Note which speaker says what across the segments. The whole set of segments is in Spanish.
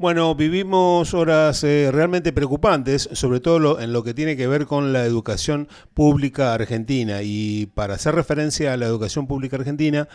Speaker 1: Bueno, vivimos horas realmente preocupantes, sobre todo en lo que tiene que ver con la educación pública argentina. Y para hacer referencia a la educación pública argentina,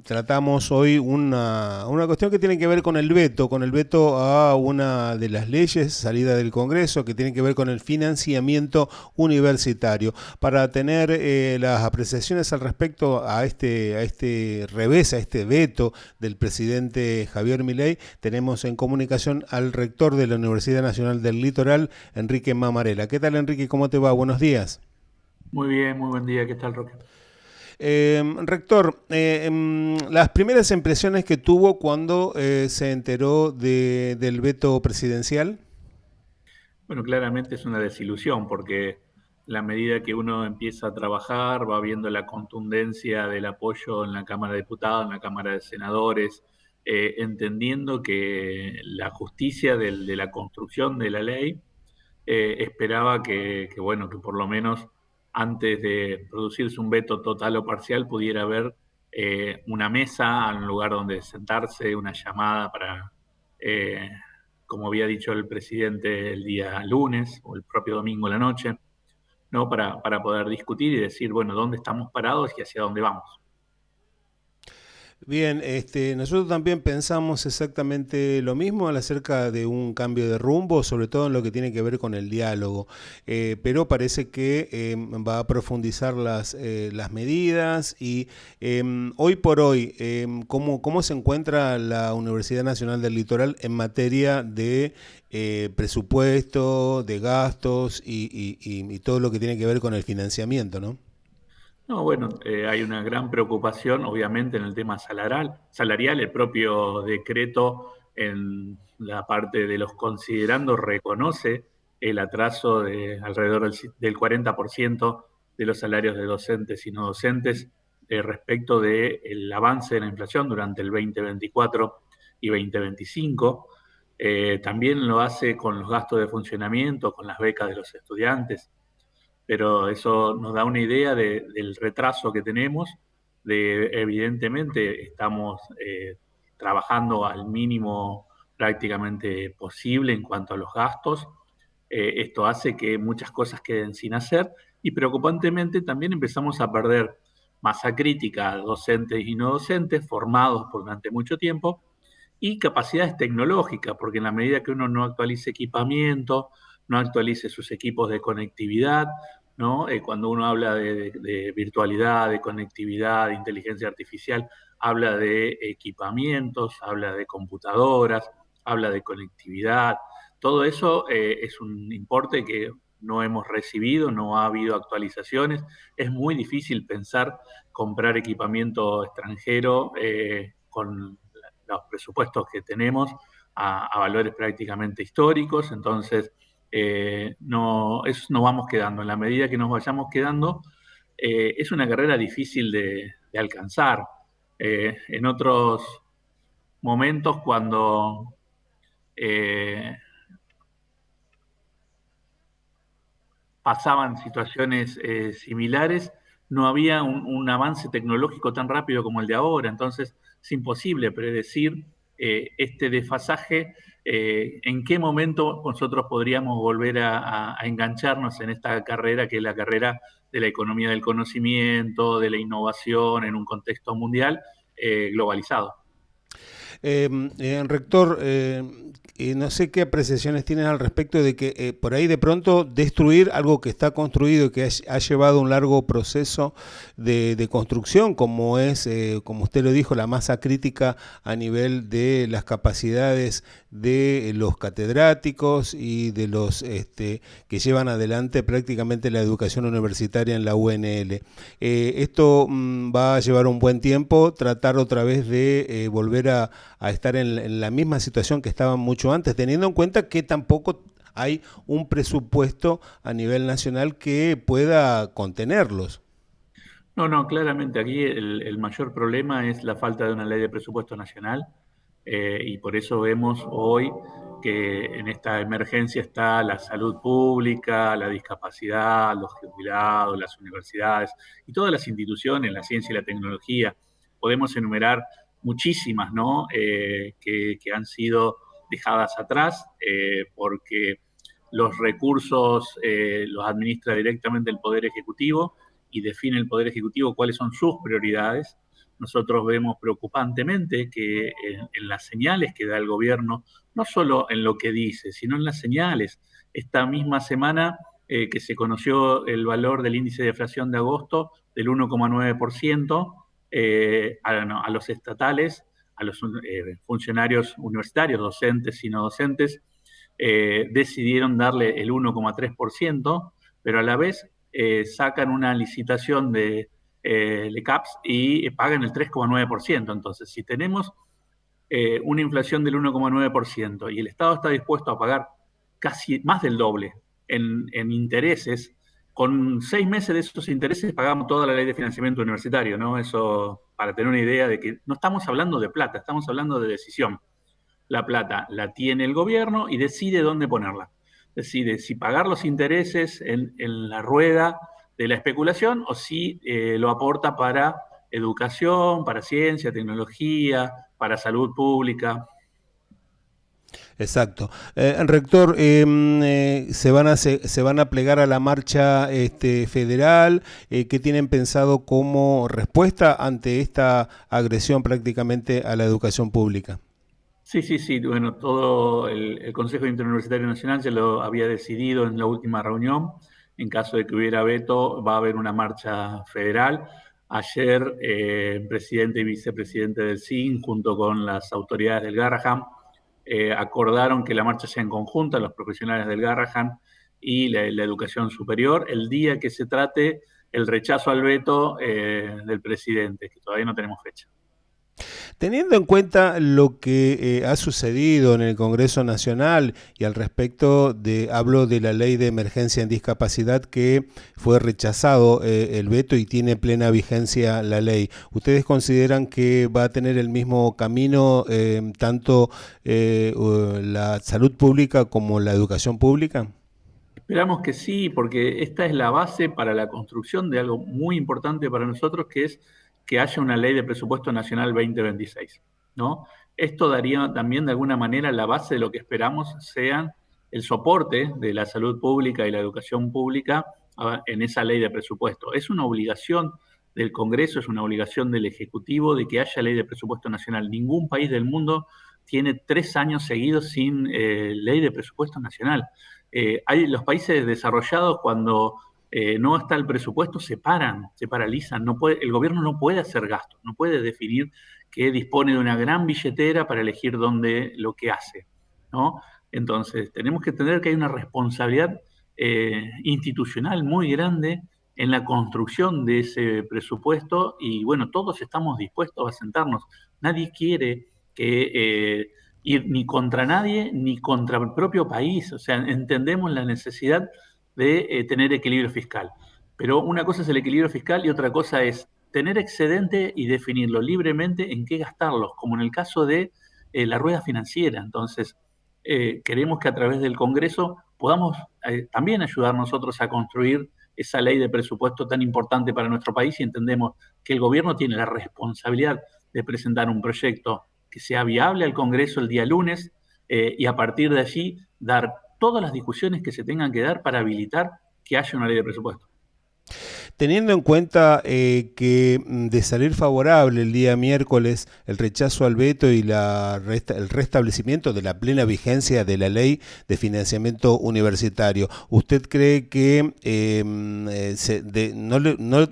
Speaker 1: tratamos hoy una cuestión que tiene que ver con el veto a una de las leyes salida del Congreso, que tiene que ver con el financiamiento universitario. Para tener las apreciaciones al respecto a este revés, a este veto del presidente Javier Milei, tenemos en comunicación al rector de la Universidad Nacional del Litoral, Enrique Mamarela. ¿Qué tal, Enrique? ¿Cómo te va? Buenos días.
Speaker 2: Muy bien, muy buen día. ¿Qué tal, Roque?
Speaker 1: Rector, las primeras impresiones que tuvo cuando se enteró del veto presidencial.
Speaker 2: Bueno, claramente es una desilusión porque la medida que uno empieza a trabajar va viendo la contundencia del apoyo en la Cámara de Diputados, en la Cámara de Senadores, entendiendo que la justicia de la construcción de la ley esperaba bueno, que por lo menos antes de producirse un veto total o parcial pudiera haber una mesa, un lugar donde sentarse, una llamada para, eh, como había dicho el presidente el día lunes o el propio domingo en la noche, ¿no? Para poder discutir y decir, bueno, dónde estamos parados y hacia dónde vamos.
Speaker 1: Bien, nosotros también pensamos exactamente lo mismo acerca de un cambio de rumbo, sobre todo en lo que tiene que ver con el diálogo. Pero parece que va a profundizar las medidas y hoy por hoy, ¿cómo se encuentra la Universidad Nacional del Litoral en materia de presupuesto, de gastos y todo lo que tiene que ver con el financiamiento, ¿no?
Speaker 2: No, bueno, hay una gran preocupación, obviamente, en el tema salarial. El propio decreto en la parte de los considerandos reconoce el atraso de alrededor del 40% de los salarios de docentes y no docentes respecto del avance de la inflación durante el 2024 y 2025. También lo hace con los gastos de funcionamiento, con las becas de los estudiantes, pero eso nos da una idea del retraso que tenemos, de evidentemente estamos trabajando al mínimo prácticamente posible en cuanto a los gastos. Esto hace que muchas cosas queden sin hacer y preocupantemente también empezamos a perder masa crítica, docentes y no docentes, formados durante mucho tiempo, y capacidades tecnológicas, porque en la medida que uno no actualice equipamiento, no actualice sus equipos de conectividad, ¿no? Cuando uno habla de virtualidad, de conectividad, de inteligencia artificial, habla de equipamientos, habla de computadoras, habla de conectividad. Todo eso es un importe que no hemos recibido, no ha habido actualizaciones. Es muy difícil pensar comprar equipamiento extranjero con los presupuestos que tenemos a valores prácticamente históricos. Entonces, no, eso nos vamos quedando. En la medida que nos vayamos quedando, es una carrera difícil de alcanzar. En otros momentos, cuando eh, pasaban situaciones similares, no había un avance tecnológico tan rápido como el de ahora. Entonces, es imposible predecir este desfasaje, en qué momento nosotros podríamos volver a engancharnos en esta carrera, que es la carrera de la economía del conocimiento, de la innovación en un contexto mundial globalizado.
Speaker 1: Rector, no sé qué apreciaciones tienes al respecto de que por ahí de pronto destruir algo que está construido y que ha llevado un largo proceso de construcción, como es, como usted lo dijo, la masa crítica a nivel de las capacidades de los catedráticos y de los que llevan adelante prácticamente la educación universitaria en la UNL. Esto va a llevar un buen tiempo tratar otra vez de volver a estar en la misma situación que estaban mucho antes, teniendo en cuenta que tampoco hay un presupuesto a nivel nacional que pueda contenerlos.
Speaker 2: No, no, claramente aquí el mayor problema es la falta de una ley de presupuesto nacional, y por eso vemos hoy que en esta emergencia está la salud pública, la discapacidad, los jubilados, las universidades y todas las instituciones, la ciencia y la tecnología. Podemos enumerar muchísimas, ¿no? Que han sido dejadas atrás, porque los recursos los administra directamente el Poder Ejecutivo y define el Poder Ejecutivo cuáles son sus prioridades. Nosotros vemos preocupantemente que en las señales que da el gobierno, no solo en lo que dice, sino en las señales. Esta misma semana que se conoció el valor del índice de deflación de agosto del 1,9%, a los estatales, a los funcionarios universitarios, docentes y no docentes, decidieron darle el 1,3%, pero a la vez sacan una licitación de LECAPS y pagan el 3,9%. Entonces, si tenemos una inflación del 1,9% y el Estado está dispuesto a pagar casi más del doble en intereses, con 6 meses de esos intereses pagamos toda la ley de financiamiento universitario, ¿no? Eso para tener una idea de que no estamos hablando de plata, estamos hablando de decisión. La plata la tiene el gobierno y decide dónde ponerla. Decide si pagar los intereses en la rueda de la especulación o si lo aporta para educación, para ciencia, tecnología, para salud pública.
Speaker 1: Exacto. Rector, se van a plegar a la marcha federal. ¿Qué tienen pensado como respuesta ante esta agresión prácticamente a la educación pública?
Speaker 2: Sí, sí, sí. Bueno, todo el Consejo Interuniversitario Nacional ya lo había decidido en la última reunión. En caso de que hubiera veto, va a haber una marcha federal. Ayer, presidente y vicepresidente del CIN, junto con las autoridades del Garrahan, acordaron que la marcha sea en conjunta, los profesionales del Garrahan y la educación superior, el día que se trate el rechazo al veto del presidente, que todavía no tenemos fecha.
Speaker 1: Teniendo en cuenta lo que ha sucedido en el Congreso Nacional y al respecto hablo de la ley de emergencia en discapacidad que fue rechazado el veto y tiene plena vigencia la ley, ¿ustedes consideran que va a tener el mismo camino tanto la salud pública como la educación pública?
Speaker 2: Esperamos que sí, porque esta es la base para la construcción de algo muy importante para nosotros, que es que haya una ley de presupuesto nacional 2026, ¿no? Esto daría también de alguna manera la base de lo que esperamos sean el soporte de la salud pública y la educación pública en esa ley de presupuesto. Es una obligación del Congreso, es una obligación del Ejecutivo de que haya ley de presupuesto nacional. Ningún país del mundo tiene 3 años seguidos sin ley de presupuesto nacional. Los países desarrollados cuando no está el presupuesto se paran, se paralizan. El gobierno no puede hacer gastos, no puede definir que dispone de una gran billetera para elegir dónde lo que hace, ¿no? Entonces, tenemos que entender que hay una responsabilidad institucional muy grande en la construcción de ese presupuesto y bueno, todos estamos dispuestos a sentarnos. Nadie quiere que ir ni contra nadie ni contra el propio país. O sea, entendemos la necesidad de tener equilibrio fiscal. Pero una cosa es el equilibrio fiscal y otra cosa es tener excedente y definirlo libremente en qué gastarlos, como en el caso de la rueda financiera. Entonces, queremos que a través del Congreso podamos también ayudar nosotros a construir esa ley de presupuesto tan importante para nuestro país y entendemos que el gobierno tiene la responsabilidad de presentar un proyecto que sea viable al Congreso el día lunes y a partir de allí dar todas las discusiones que se tengan que dar para habilitar que haya una ley de presupuesto.
Speaker 1: Teniendo en cuenta que de salir favorable el día miércoles el rechazo al veto y el restablecimiento de la plena vigencia de la ley de financiamiento universitario, ¿usted cree que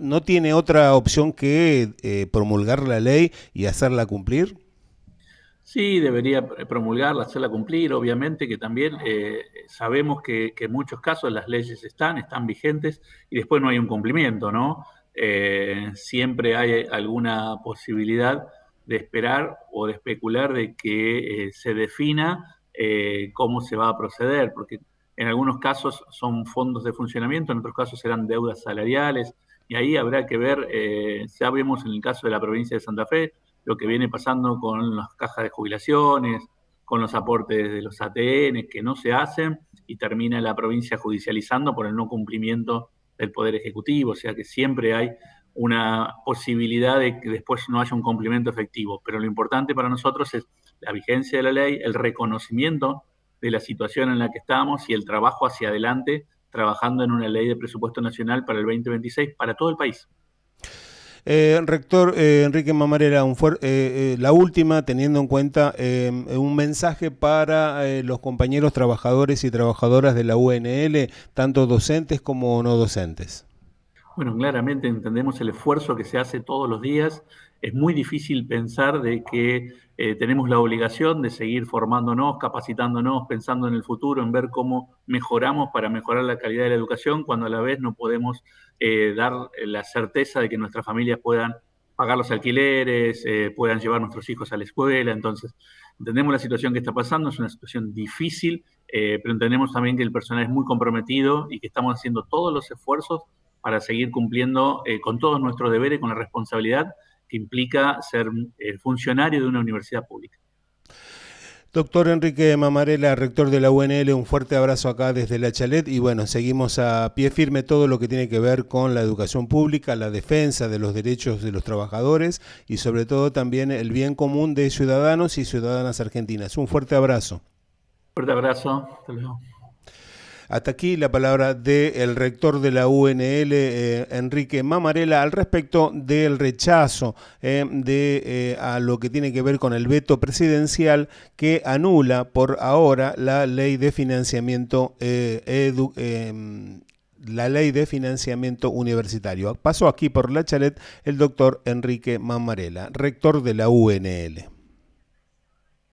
Speaker 1: no tiene otra opción que promulgar la ley y hacerla cumplir?
Speaker 2: Sí, debería promulgarla, hacerla cumplir. Obviamente que también sabemos que en muchos casos las leyes están vigentes y después no hay un cumplimiento, ¿no? Siempre hay alguna posibilidad de esperar o de especular de que se defina cómo se va a proceder, porque en algunos casos son fondos de funcionamiento, en otros casos serán deudas salariales, y ahí habrá que ver, ya vemos en el caso de la provincia de Santa Fe, lo que viene pasando con las cajas de jubilaciones, con los aportes de los ATN que no se hacen y termina la provincia judicializando por el no cumplimiento del Poder Ejecutivo. O sea que siempre hay una posibilidad de que después no haya un cumplimiento efectivo. Pero lo importante para nosotros es la vigencia de la ley, el reconocimiento de la situación en la que estamos y el trabajo hacia adelante, trabajando en una ley de presupuesto nacional para el 2026 para todo el país.
Speaker 1: Rector Enrique Mamarela, la última, teniendo en cuenta un mensaje para los compañeros trabajadores y trabajadoras de la UNL, tanto docentes como no docentes.
Speaker 2: Bueno, claramente entendemos el esfuerzo que se hace todos los días. Es muy difícil pensar de que tenemos la obligación de seguir formándonos, capacitándonos, pensando en el futuro, en ver cómo mejoramos para mejorar la calidad de la educación, cuando a la vez no podemos dar la certeza de que nuestras familias puedan pagar los alquileres, puedan llevar a nuestros hijos a la escuela. Entonces, entendemos la situación que está pasando, es una situación difícil, pero entendemos también que el personal es muy comprometido y que estamos haciendo todos los esfuerzos para seguir cumpliendo con todos nuestros deberes, con la responsabilidad que implica ser funcionario de una universidad pública.
Speaker 1: Doctor Enrique Mamarela, rector de la UNL, un fuerte abrazo acá desde La Chalet y bueno, seguimos a pie firme todo lo que tiene que ver con la educación pública, la defensa de los derechos de los trabajadores y sobre todo también el bien común de ciudadanos y ciudadanas argentinas. Un fuerte abrazo.
Speaker 2: Fuerte abrazo, hasta luego.
Speaker 1: Hasta aquí la palabra del rector de la UNL, Enrique Mamarela, al respecto del rechazo a lo que tiene que ver con el veto presidencial que anula por ahora la ley de financiamiento la ley de financiamiento universitario. Pasó aquí por La Chalet el doctor Enrique Mamarela, rector de la UNL.